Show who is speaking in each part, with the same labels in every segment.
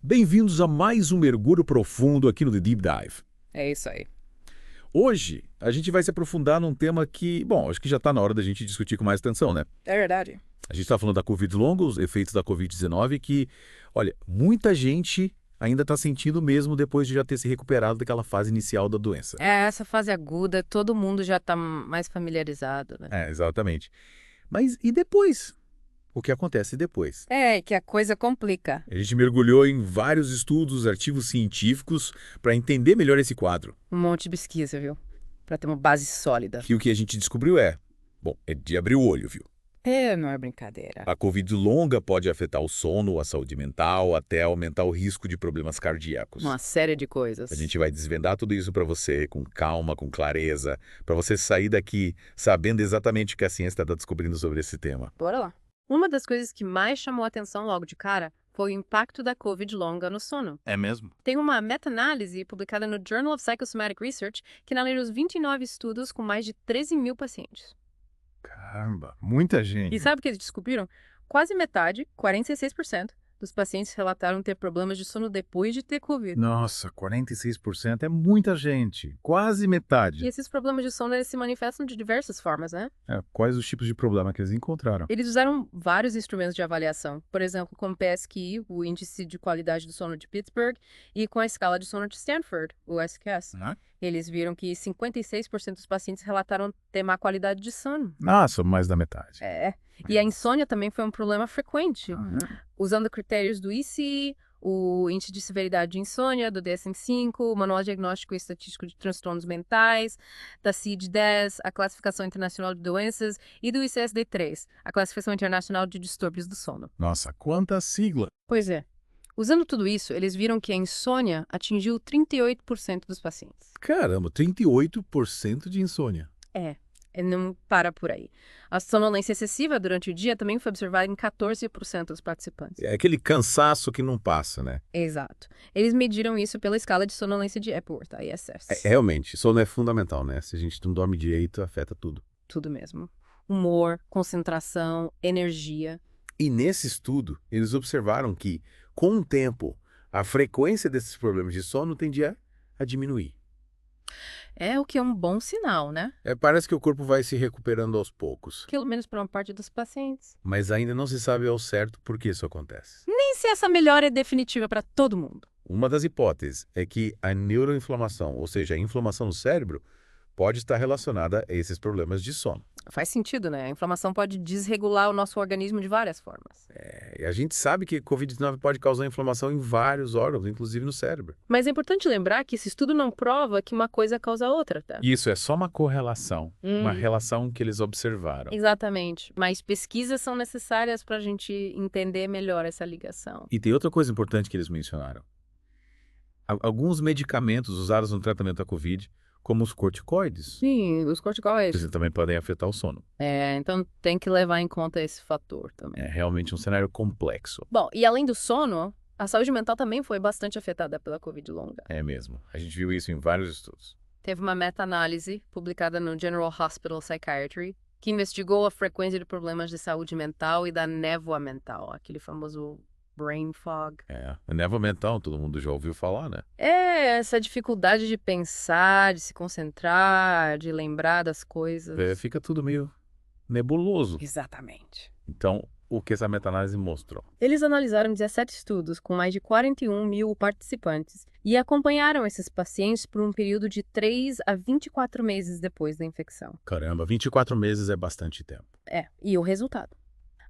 Speaker 1: Bem-vindos a mais um mergulho profundo aqui no The Deep Dive.
Speaker 2: É isso aí.
Speaker 1: Hoje, a gente vai se aprofundar num tema que, bom, acho que já está na hora da gente discutir com mais atenção, né?
Speaker 2: É verdade.
Speaker 1: A gente está falando da Covid longa, os efeitos da Covid-19, que, olha, muita gente ainda está sentindo mesmo depois de já ter se recuperado daquela fase inicial da doença.
Speaker 2: Essa fase aguda, todo mundo já está mais familiarizado, né?
Speaker 1: Exatamente. Mas e depois? O que acontece depois?
Speaker 2: Que a coisa complica.
Speaker 1: A gente mergulhou em vários estudos, artigos científicos, para entender melhor esse quadro.
Speaker 2: Um monte de pesquisa, viu? Pra ter uma base sólida.
Speaker 1: Que o que a gente descobriu é de abrir o olho, viu?
Speaker 2: Não é brincadeira.
Speaker 1: A Covid longa pode afetar o sono, a saúde mental, até aumentar o risco de problemas cardíacos.
Speaker 2: Uma série de coisas.
Speaker 1: A gente vai desvendar tudo isso para você, com calma, com clareza, para você sair daqui sabendo exatamente o que a ciência está descobrindo sobre esse tema.
Speaker 2: Bora lá. Uma das coisas que mais chamou a atenção logo de cara foi o impacto da Covid longa no sono.
Speaker 1: É mesmo?
Speaker 2: Tem uma meta-análise publicada no Journal of Psychosomatic Research que analisa os 29 estudos com mais de 13 mil pacientes.
Speaker 3: Caramba, muita gente.
Speaker 2: E sabe o que eles descobriram? Quase metade, 46%, dos pacientes relataram ter problemas de sono depois de ter Covid.
Speaker 3: Nossa, 46% é muita gente. Quase
Speaker 2: E
Speaker 3: metade.
Speaker 2: esses problemas de sono eles se manifestam de diversas formas, né?
Speaker 3: Quais os tipos de problema que eles encontraram?
Speaker 2: Eles usaram vários instrumentos de avaliação, por exemplo, com o PSQI, o Índice de Qualidade do Sono de Pittsburgh, e com a Escala de Sono de Stanford, o SQS. Eles viram que 56% dos pacientes relataram ter má qualidade de sono.
Speaker 3: Nossa, mais da metade.
Speaker 2: E a insônia também foi um problema frequente. Usando critérios do ICI, o Índice de Severidade de Insônia, do DSM-5, o Manual Diagnóstico e Estatístico de Transtornos Mentais, da CID-10, a Classificação Internacional de Doenças e do ICSD-3, a Classificação Internacional de Distúrbios do Sono.
Speaker 3: Nossa, quanta sigla.
Speaker 2: Pois é. Usando tudo isso, eles viram que a insônia atingiu 38% dos pacientes.
Speaker 1: Caramba, 38% de insônia.
Speaker 2: Não para por aí. A sonolência excessiva durante o dia também foi observada em 14% dos participantes.
Speaker 1: É aquele cansaço que não passa, né?
Speaker 2: Exato. Eles mediram isso pela escala de sonolência de Epworth, a ISS.
Speaker 1: Realmente, sono é fundamental, né? Se a gente não dorme direito, afeta tudo.
Speaker 2: Tudo mesmo. Humor, concentração, energia.
Speaker 1: E nesse estudo, eles observaram que, com o tempo, a frequência desses problemas de sono tendia a diminuir.
Speaker 2: O que é um bom sinal, né?
Speaker 1: Parece que o corpo vai se recuperando aos poucos.
Speaker 2: Pelo menos para uma parte dos pacientes.
Speaker 1: Mas ainda não se sabe ao certo por que isso acontece.
Speaker 2: Nem se essa melhora é definitiva para todo mundo.
Speaker 1: Uma das hipóteses é que a neuroinflamação, ou seja, a inflamação no cérebro, pode estar relacionada a esses problemas de sono.
Speaker 2: Faz sentido, né? A inflamação pode desregular o nosso organismo de várias formas.
Speaker 1: E a gente sabe que Covid-19 pode causar inflamação em vários órgãos, inclusive no cérebro.
Speaker 2: Mas é importante lembrar que esse estudo não prova que uma coisa causa a outra, tá?
Speaker 3: Isso é só uma correlação, uma relação que eles observaram.
Speaker 2: Exatamente. Mas pesquisas são necessárias para a gente entender melhor essa ligação.
Speaker 1: E tem outra coisa importante que eles mencionaram. Alguns medicamentos usados no tratamento da Covid, como os corticoides,
Speaker 2: Sim, os corticoides.
Speaker 1: eles também podem afetar o sono.
Speaker 2: Então tem que levar em conta esse fator também.
Speaker 1: É realmente um cenário complexo.
Speaker 2: Bom, e além do sono, a saúde mental também foi bastante afetada pela Covid longa.
Speaker 1: É mesmo. A gente viu isso em vários estudos.
Speaker 2: Teve uma meta-análise publicada no General Hospital Psychiatry que investigou a frequência de problemas de saúde mental e da névoa mental, aquele famoso brain fog.
Speaker 1: A névoa mental, todo mundo já ouviu falar, né?
Speaker 2: Essa dificuldade de pensar, de se concentrar, de lembrar das coisas.
Speaker 1: Fica tudo meio nebuloso.
Speaker 2: Exatamente.
Speaker 1: Então, o que essa meta-análise mostrou?
Speaker 2: Eles analisaram 17 estudos com mais de 41 mil participantes e acompanharam esses pacientes por um período de 3 a 24 meses depois da infecção.
Speaker 1: Caramba, 24 meses é bastante tempo.
Speaker 2: E o resultado?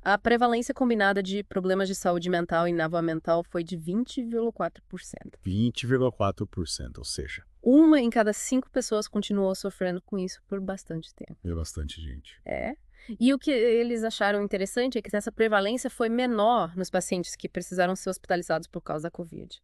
Speaker 2: A prevalência combinada de problemas de saúde mental e névoa mental foi de 20,4%.
Speaker 1: 20,4%, ou seja,
Speaker 2: 1 em cada 5 pessoas continuou sofrendo com isso por bastante tempo.
Speaker 1: é bastante gente.
Speaker 2: E o que eles acharam interessante é que essa prevalência foi menor nos pacientes que precisaram ser hospitalizados por causa da Covid.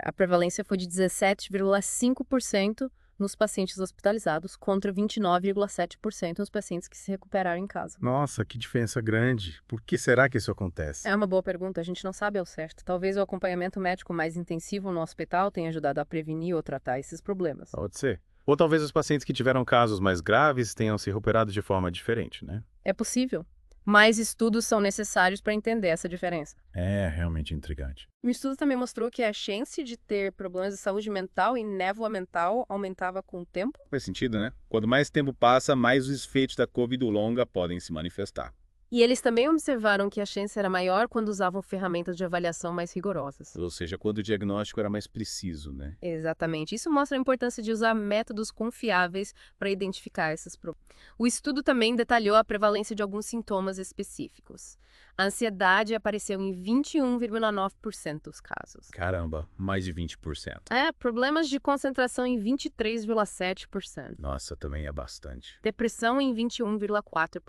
Speaker 2: A prevalência foi de 17,5% nos pacientes hospitalizados contra 29,7% nos pacientes que se recuperaram em casa.
Speaker 3: Nossa, que diferença grande. Por que será que isso acontece?
Speaker 2: É uma boa pergunta, a gente não sabe ao certo. Talvez o acompanhamento médico mais intensivo no hospital tenha ajudado a prevenir ou tratar esses problemas.
Speaker 3: Pode ser. Ou talvez os pacientes que tiveram casos mais graves tenham se recuperado de forma diferente, né?
Speaker 2: É possível. Mais estudos são necessários para entender essa diferença.
Speaker 3: É realmente intrigante.
Speaker 2: O estudo também mostrou que a chance de ter problemas de saúde mental e névoa mental aumentava com o tempo.
Speaker 4: Faz sentido, né? Quanto mais tempo passa, mais os efeitos da Covid longa podem se manifestar.
Speaker 2: E eles também observaram que a chance era maior quando usavam ferramentas de avaliação mais rigorosas.
Speaker 4: Ou seja, quando o diagnóstico era mais preciso, né?
Speaker 2: Exatamente. Isso mostra a importância de usar métodos confiáveis para identificar esses problemas. O estudo também detalhou a prevalência de alguns sintomas específicos. A ansiedade apareceu em 21,9% dos casos.
Speaker 4: Caramba, mais de 20%.
Speaker 2: Problemas de concentração em 23,7%.
Speaker 4: Nossa, também é bastante.
Speaker 2: Depressão em 21,4%.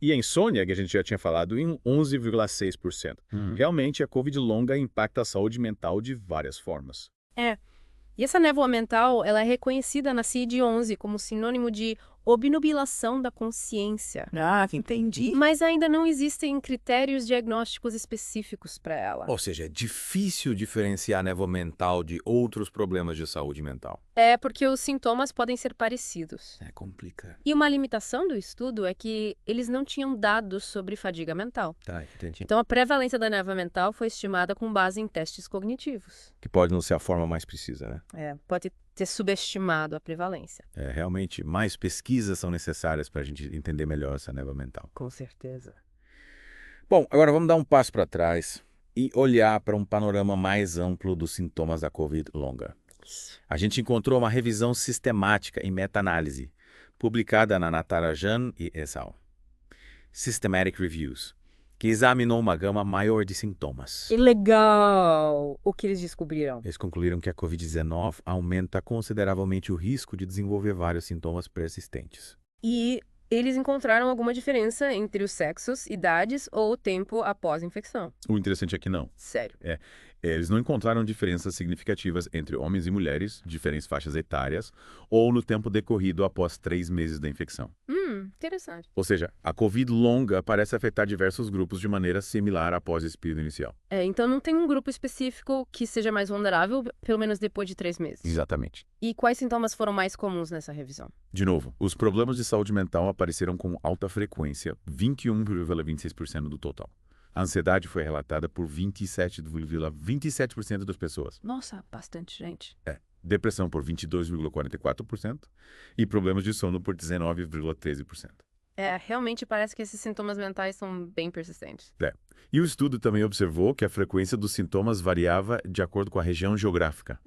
Speaker 4: E a insônia, que a gente já tinha falado, em 11,6%. Realmente, a Covid longa impacta a saúde mental de várias formas.
Speaker 2: E essa névoa mental, ela é reconhecida na CID-11 como sinônimo de obnubilação da consciência.
Speaker 5: Ah, entendi.
Speaker 2: Mas ainda não existem critérios diagnósticos específicos para ela.
Speaker 1: Ou seja, é difícil diferenciar a névoa mental de outros problemas de saúde mental.
Speaker 2: É porque os sintomas podem ser parecidos.
Speaker 1: É complicado.
Speaker 2: E uma limitação do estudo é que eles não tinham dados sobre fadiga mental.
Speaker 1: Tá, entendi.
Speaker 2: Então, a prevalência da névoa mental foi estimada com base em testes cognitivos.
Speaker 1: Que pode não ser a forma mais precisa, né?
Speaker 2: Pode ter subestimado a prevalência.
Speaker 1: Realmente, mais pesquisas são necessárias para a gente entender melhor essa névoa mental.
Speaker 5: Com certeza.
Speaker 1: Bom, agora vamos dar um passo para trás e olhar para um panorama mais amplo dos sintomas da Covid longa. A gente encontrou uma revisão sistemática em meta-análise, publicada na Natarajan e al. Systematic Reviews, que examinou uma gama maior de sintomas.
Speaker 5: Que legal! O que eles descobriram?
Speaker 1: Eles concluíram que a Covid-19 aumenta consideravelmente o risco de desenvolver vários sintomas persistentes.
Speaker 2: E eles encontraram alguma diferença entre os sexos, idades ou tempo após a infecção.
Speaker 4: O interessante é que não.
Speaker 2: Sério.
Speaker 4: Eles não encontraram diferenças significativas entre homens e mulheres, diferentes faixas etárias, ou no tempo decorrido após 3 meses da infecção.
Speaker 2: Interessante.
Speaker 4: Ou seja, a Covid longa parece afetar diversos grupos de maneira similar após esse período inicial.
Speaker 2: Então não tem um grupo específico que seja mais vulnerável, pelo menos depois de 3 meses.
Speaker 4: Exatamente.
Speaker 2: E quais sintomas foram mais comuns nessa revisão?
Speaker 4: De novo, os problemas de saúde mental apareceram com alta frequência, 21,26% do total. A ansiedade foi relatada por 27,27% das pessoas.
Speaker 2: Nossa, bastante gente.
Speaker 4: Depressão por 22,44% e problemas de sono por 19,13%.
Speaker 2: Realmente parece que esses sintomas mentais são bem persistentes.
Speaker 4: E o estudo também observou que a frequência dos sintomas variava de acordo com a região geográfica.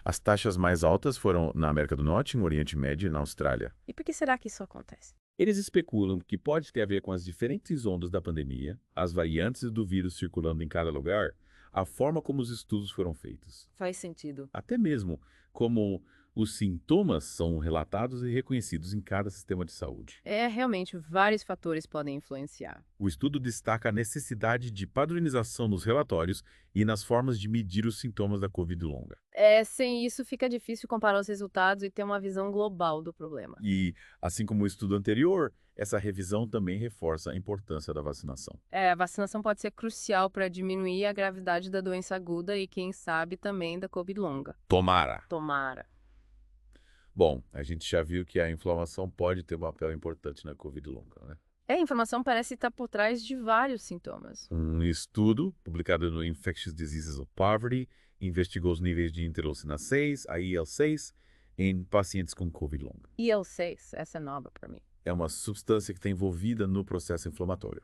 Speaker 4: As taxas mais altas foram na América do Norte, no Oriente Médio e na Austrália.
Speaker 2: E por que será que isso acontece?
Speaker 4: Eles especulam que pode ter a ver com as diferentes ondas da pandemia, as variantes do vírus circulando em cada lugar, a forma como os estudos foram feitos.
Speaker 5: Faz sentido.
Speaker 4: Até mesmo como os sintomas são relatados e reconhecidos em cada sistema de saúde.
Speaker 2: Realmente, vários fatores podem influenciar.
Speaker 4: O estudo destaca a necessidade de padronização nos relatórios e nas formas de medir os sintomas da Covid longa.
Speaker 2: Sem isso fica difícil comparar os resultados e ter uma visão global do problema.
Speaker 4: E, assim como o estudo anterior, essa revisão também reforça a importância da vacinação.
Speaker 2: A vacinação pode ser crucial para diminuir a gravidade da doença aguda e, quem sabe, também da Covid longa.
Speaker 4: Tomara!
Speaker 2: Tomara.
Speaker 4: Bom, a gente já viu que a inflamação pode ter um papel importante na Covid longa, né?
Speaker 2: A inflamação parece estar por trás de vários sintomas.
Speaker 4: Um estudo publicado no Infectious Diseases of Poverty investigou os níveis de interleucina 6, a IL-6, em pacientes com Covid longa.
Speaker 2: IL-6, essa é nova para mim.
Speaker 4: É uma substância que está envolvida no processo inflamatório.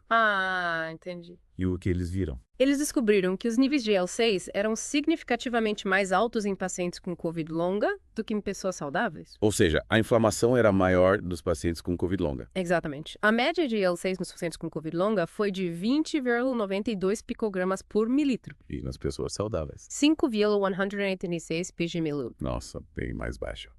Speaker 2: Entendi.
Speaker 4: E o que eles viram?
Speaker 2: Eles descobriram que os níveis de IL-6 eram significativamente mais altos em pacientes com Covid longa do que em pessoas saudáveis.
Speaker 1: Ou seja, a inflamação era maior nos pacientes com Covid longa.
Speaker 2: Exatamente. A média de IL-6 nos pacientes com Covid longa foi de 20,92 picogramas por mililitro.
Speaker 4: E nas pessoas saudáveis?
Speaker 2: 5,186 pg/ml.
Speaker 4: Nossa, bem mais baixo.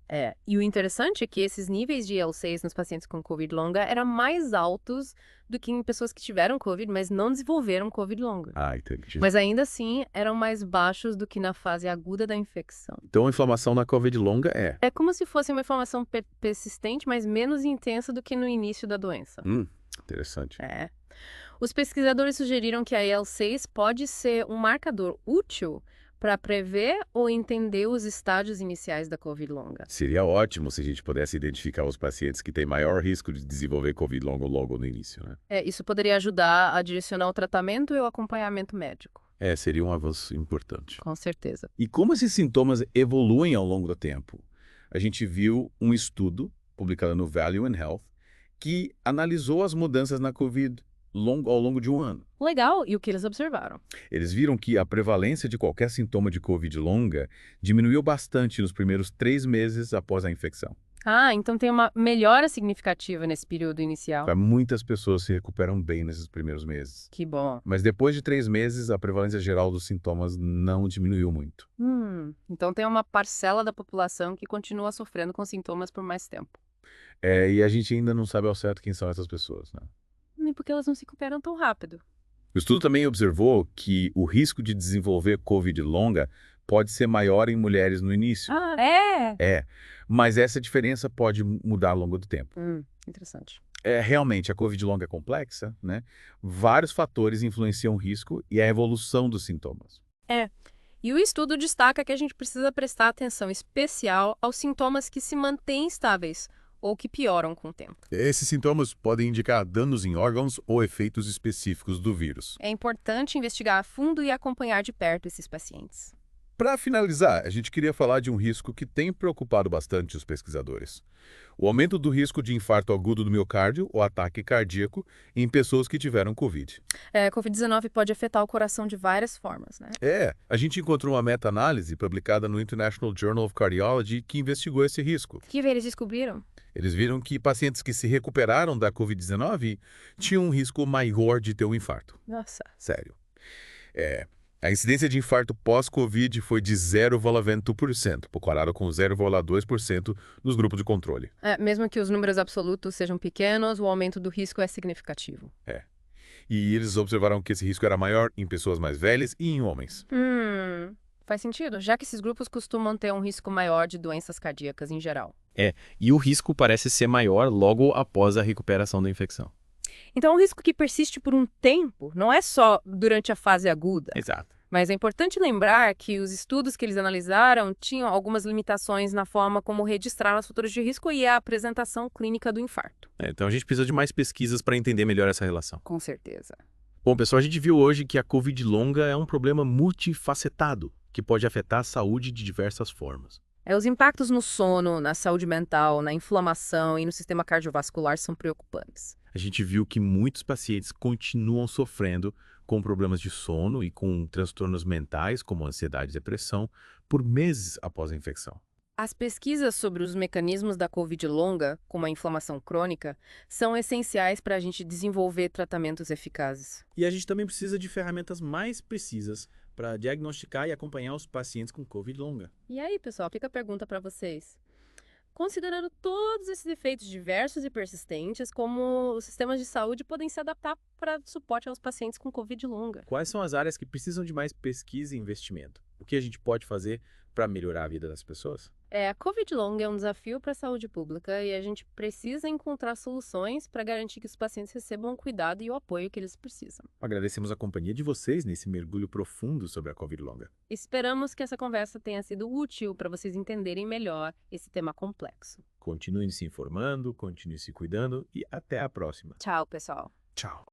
Speaker 2: E o interessante é que esses níveis de IL-6 nos pacientes com Covid longa eram mais altos do que em pessoas que tiveram Covid, mas não desenvolveram Covid longa.
Speaker 4: Entendi.
Speaker 2: Mas ainda assim, eram mais baixos do que na fase aguda da infecção.
Speaker 1: Então a inflamação na Covid longa
Speaker 2: É como se fosse uma inflamação persistente, mas menos intensa do que no início da doença.
Speaker 4: Interessante.
Speaker 2: Os pesquisadores sugeriram que a IL-6 pode ser um marcador útil para prever ou entender os estágios iniciais da Covid longa.
Speaker 4: Seria ótimo se a gente pudesse identificar os pacientes que têm maior risco de desenvolver Covid longo logo no início, né?
Speaker 2: Isso poderia ajudar a direcionar o tratamento e o acompanhamento médico.
Speaker 4: Seria um avanço importante.
Speaker 2: Com certeza.
Speaker 1: E como esses sintomas evoluem ao longo do tempo? A gente viu um estudo publicado no Value in Health que analisou as mudanças na Covid ao longo de um ano.
Speaker 2: Legal, e o que eles observaram?
Speaker 1: Eles viram que a prevalência de qualquer sintoma de Covid longa diminuiu bastante nos primeiros 3 meses após a infecção.
Speaker 2: Então tem uma melhora significativa nesse período inicial.
Speaker 1: Muitas pessoas se recuperam bem nesses primeiros meses.
Speaker 2: Que bom.
Speaker 1: Mas depois de 3 meses, a prevalência geral dos sintomas não diminuiu muito.
Speaker 2: Então tem uma parcela da população que continua sofrendo com sintomas por mais tempo.
Speaker 1: E a gente ainda não sabe ao certo quem são essas pessoas, né?
Speaker 2: Nem porque elas não se recuperam tão rápido.
Speaker 1: O estudo também observou que o risco de desenvolver Covid longa pode ser maior em mulheres no início. Mas essa diferença pode mudar ao longo do tempo.
Speaker 2: Interessante.
Speaker 1: Realmente, a Covid longa é complexa, né? Vários fatores influenciam o risco e a evolução dos sintomas.
Speaker 2: E o estudo destaca que a gente precisa prestar atenção especial aos sintomas que se mantêm estáveis ou que pioram com o tempo.
Speaker 4: Esses sintomas podem indicar danos em órgãos ou efeitos específicos do vírus.
Speaker 2: É importante investigar a fundo e acompanhar de perto esses pacientes.
Speaker 4: Para finalizar, a gente queria falar de um risco que tem preocupado bastante os pesquisadores. O aumento do risco de infarto agudo do miocárdio ou ataque cardíaco em pessoas que tiveram Covid.
Speaker 2: Covid-19 pode afetar o coração de várias formas, né?
Speaker 4: A gente encontrou uma meta-análise publicada no International Journal of Cardiology que investigou esse risco.
Speaker 2: O que eles descobriram?
Speaker 4: Eles viram que pacientes que se recuperaram da Covid-19 tinham um risco maior de ter um infarto.
Speaker 2: Nossa.
Speaker 4: Sério. A incidência de infarto pós-Covid foi de 0,20%, comparado com 0,2% nos grupos de controle.
Speaker 2: Mesmo que os números absolutos sejam pequenos, o aumento do risco é significativo.
Speaker 4: E eles observaram que esse risco era maior em pessoas mais velhas e em homens.
Speaker 2: Faz sentido, já que esses grupos costumam ter um risco maior de doenças cardíacas em geral.
Speaker 6: E o risco parece ser maior logo após a recuperação da infecção.
Speaker 5: Então, é um risco que persiste por um tempo, não é só durante a fase aguda.
Speaker 6: Exato.
Speaker 2: Mas é importante lembrar que os estudos que eles analisaram tinham algumas limitações na forma como registrar os fatores de risco e a apresentação clínica do infarto.
Speaker 6: Então a gente precisa de mais pesquisas para entender melhor essa relação.
Speaker 2: Com certeza.
Speaker 6: Bom, pessoal, a gente viu hoje que a Covid longa é um problema multifacetado, que pode afetar a saúde de diversas formas.
Speaker 2: Os impactos no sono, na saúde mental, na inflamação e no sistema cardiovascular são preocupantes.
Speaker 6: A gente viu que muitos pacientes continuam sofrendo com problemas de sono e com transtornos mentais, como ansiedade e depressão, por meses após a infecção.
Speaker 2: As pesquisas sobre os mecanismos da Covid longa, como a inflamação crônica, são essenciais para a gente desenvolver tratamentos eficazes.
Speaker 3: E a gente também precisa de ferramentas mais precisas para diagnosticar e acompanhar os pacientes com Covid longa.
Speaker 2: E aí, pessoal, fica a pergunta para vocês. Considerando todos esses efeitos diversos e persistentes, como os sistemas de saúde podem se adaptar para suporte aos pacientes com Covid longa?
Speaker 3: Quais são as áreas que precisam de mais pesquisa e investimento? O que a gente pode fazer para melhorar a vida das pessoas?
Speaker 2: A Covid longa é um desafio para a saúde pública e a gente precisa encontrar soluções para garantir que os pacientes recebam o cuidado e o apoio que eles precisam.
Speaker 3: Agradecemos a companhia de vocês nesse mergulho profundo sobre a Covid longa.
Speaker 2: Esperamos que essa conversa tenha sido útil para vocês entenderem melhor esse tema complexo.
Speaker 3: Continuem se informando, continuem se cuidando e até a próxima.
Speaker 2: Tchau, pessoal.
Speaker 3: Tchau.